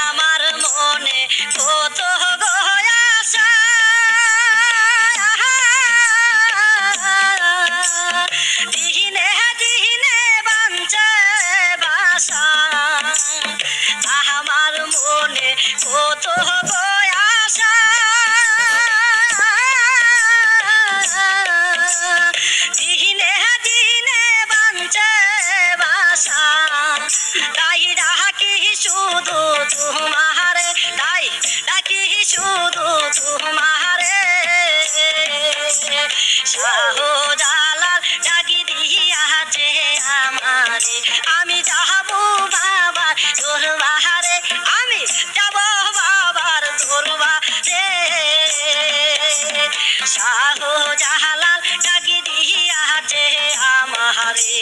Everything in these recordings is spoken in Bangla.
আমার মনে কত গো আশা, দিনে দিনে বাঞ্ছে বাসা। আমার মনে কত গো আশা, দিনে দিনে বাঞ্ছে বাসা। তাই ডাকি শুধু তোমারে, তাই ডাকি শুধু তোমারে। শাহজালাল ডাকি দিয়াছে আমারে, আমি যাব বাবার দরবারে, আমি যাব বাবার দরবারে। শাহজালাল ডাকি দিয়াছে আমারে,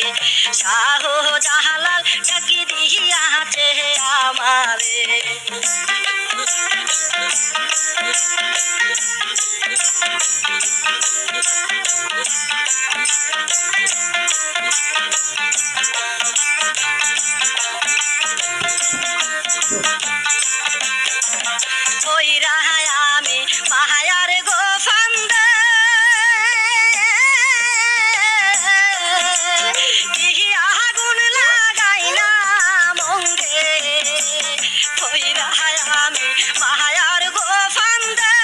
শাহজালাল ডাকি দিয়াছে আমারে। কইরা আমি মায়ার গো ফান্দে, কি আগুন লাগাইলাম অঙ্গে। কইরা আমি মায়ার গো ফান্দে,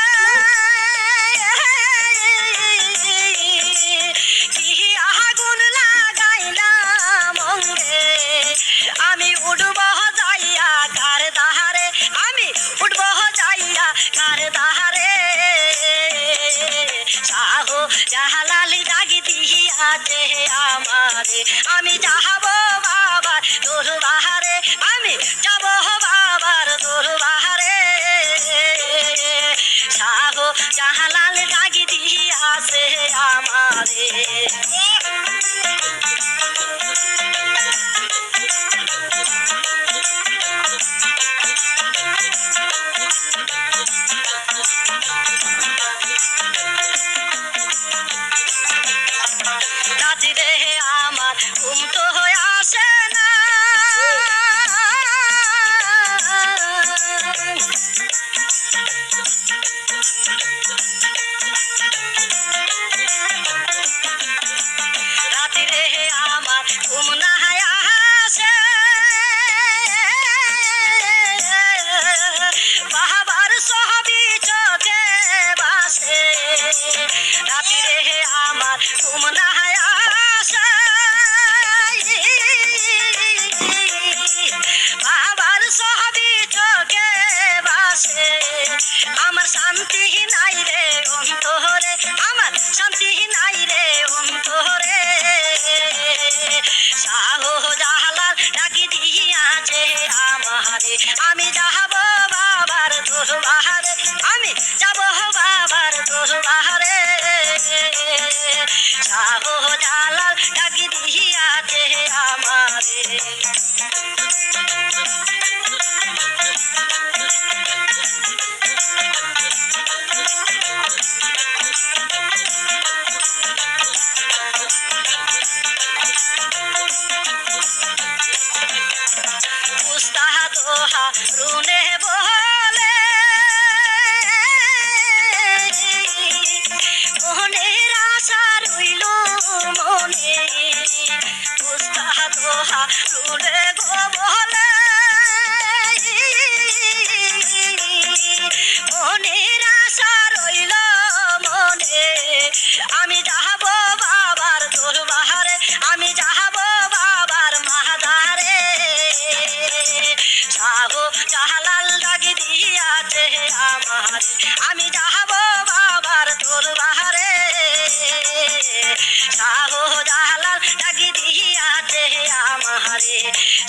কি আগুন লাগাইলাম অঙ্গে। আমি উঠব যাইয়া কার দাহারে, আমি উঠব যাইয়া কার দাহারে। শাহজালাল ডাকি দিয়াছে আমারে, আমি যাব বাবার দরবারে, আমি যাব বাবার দরবারে। শাহজালাল ডাকি দিয়াছে আমারে। রাত্রে আমার ঘুম তো আসে না, রাত্রে আমার ঘুম না আসে। বাবার ছবি চোখে বাসে, রাত্রে আমার ঘুম না আসে। বাবার ছবি চোখে বাসে, আমার শান্তি নাই রে অন্তরে, আমার শান্তি নাই রে অন্তরে। শাহজালাল ডাকি দিয়াছে আমারে, আমি যাব বাবার দরবারে, আমি যাব বাবার দরবারে। শাহজালাল ডাকি দিয়াছে আমারে। উস্তাদ দোহা রুনে বলে, মনের আশা রইল মনে। উস্তাদ দোহা রুনে গো বলে, মনের আশা রইল মনে। আমি যাব বাবার দরবারে, আমি যাব বাবার মাদারে। শাহজালাল ডাকি দিয়াছে আমারে, আমি যাব বাবার দরবারে। শাহজালাল ডাকি দিয়াছে আমারে,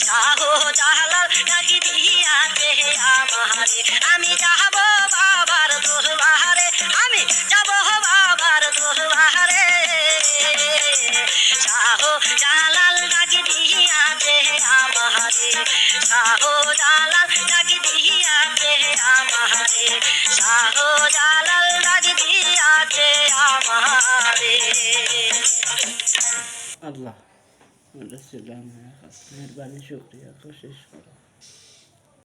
শাহজালাল ডাকি দিয়াছে আমারে। আমি যাব বাবার দরবারে, আমি যাব বাবার দরবারে। শাহজালাল ডাকি দিয়াছে আমারে, শাহজালাল ডাকি দিয়াছে আমারে। শাহজালাল ডাকি দিয়াছে আমারে। আল্লাহ মেহরবানি, শুক্রিয়া, কোশিশ করো।